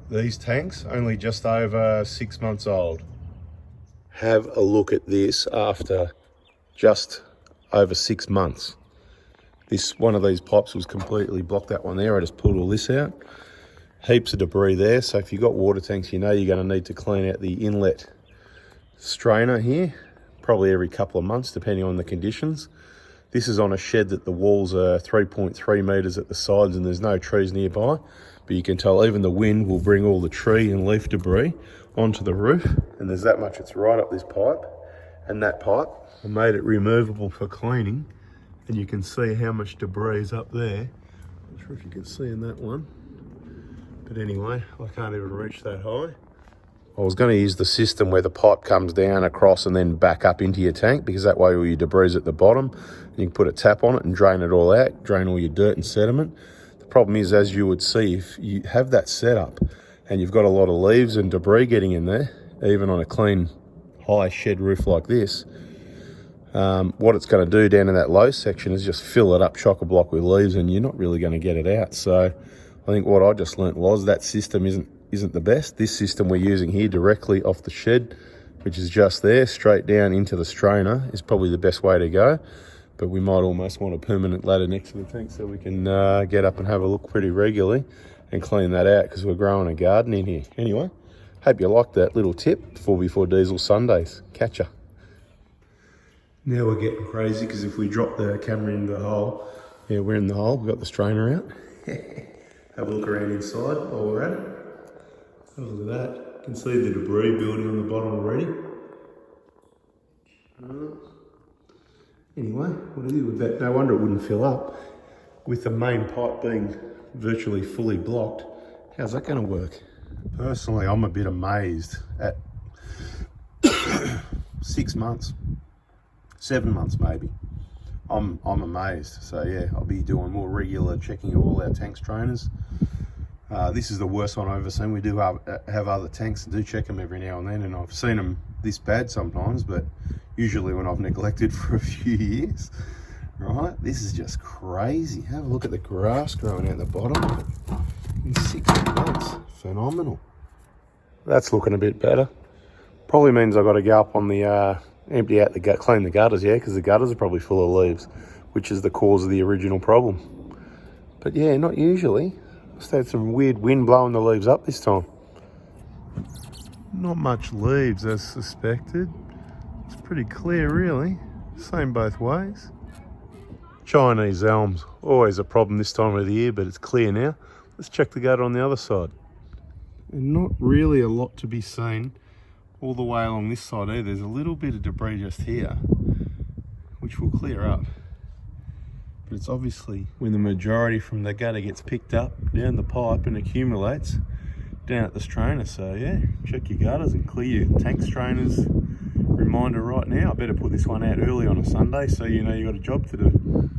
These tanks only just over 6 months old. Have a look at this after just over 6 months. This one of these pipes was completely blocked, that one there. I just pulled all this out. Heaps of debris there. So if you've got water tanks, you know you're going to need to clean out the inlet strainer here, probably every couple of months, depending on the conditions. This is on a shed that the walls are 3.3 metres at the sides and there's no trees nearby. But you can tell even the wind will bring all the tree and leaf debris onto the roof. And there's that much, it's right up this pipe and that pipe. I made it removable for cleaning. And you can see how much debris is up there. Not sure if you can see in that one. But anyway, I can't even reach that high. I was going to use the system where the pipe comes down across and then back up into your tank, because that way all your debris is at the bottom. And you can put a tap on it and drain it all out, drain all your dirt and sediment. The problem is, as you would see, if you have that set up and you've got a lot of leaves and debris getting in there, even on a clean high shed roof like this, what it's going to do down in that low section is just fill it up chock-a-block with leaves, and you're not really going to get it out. So I think what I just learnt was that system isn't the best. This system we're using here directly off the shed, which is just there, straight down into the strainer, is probably the best way to go. But we might almost want a permanent ladder next to the tank so we can get up and have a look pretty regularly and clean that out, because we're growing a garden in here. Anyway, hope you liked that little tip. 4x4 Diesel Sundays. Catch ya. Now we're getting crazy, because if we drop the camera into the hole, yeah, we're in the hole, we've got the strainer out. Have a look around inside while we're at it. Have a look at that. You can see the debris building on the bottom already. Anyway, what do you do with that? No wonder it wouldn't fill up. With the main pipe being virtually fully blocked, how's that going to work? Personally, I'm a bit amazed at 6 months. 7 months maybe. I'm amazed. So yeah, I'll be doing more regular checking of all our tank strainers. This is the worst one I've ever seen. We do have other tanks and do check them every now and then, and I've seen them this bad sometimes, but usually when I've neglected for a few years. Right, this is just crazy. Have a look at the grass growing out the bottom in 6 months. Phenomenal. That's looking a bit better. Probably means I've got to go up on the empty out the gut, clean the gutters, yeah, because the gutters are probably full of leaves, which is the cause of the original problem. But yeah, not usually. Just had some weird wind blowing the leaves up this time. Not much leaves as suspected. It's pretty clear really. Same both ways. Chinese elms, always a problem this time of the year, but it's clear now. Let's check the gutter on the other side. And not really a lot to be seen all the way along this side either. There's a little bit of debris just here, which will clear up. But it's obviously when the majority from the gutter gets picked up down the pipe and accumulates down at the strainer. So yeah, check your gutters and clear your tank strainers. Reminder right now, I better put this one out early on a Sunday so you know you've got a job to do.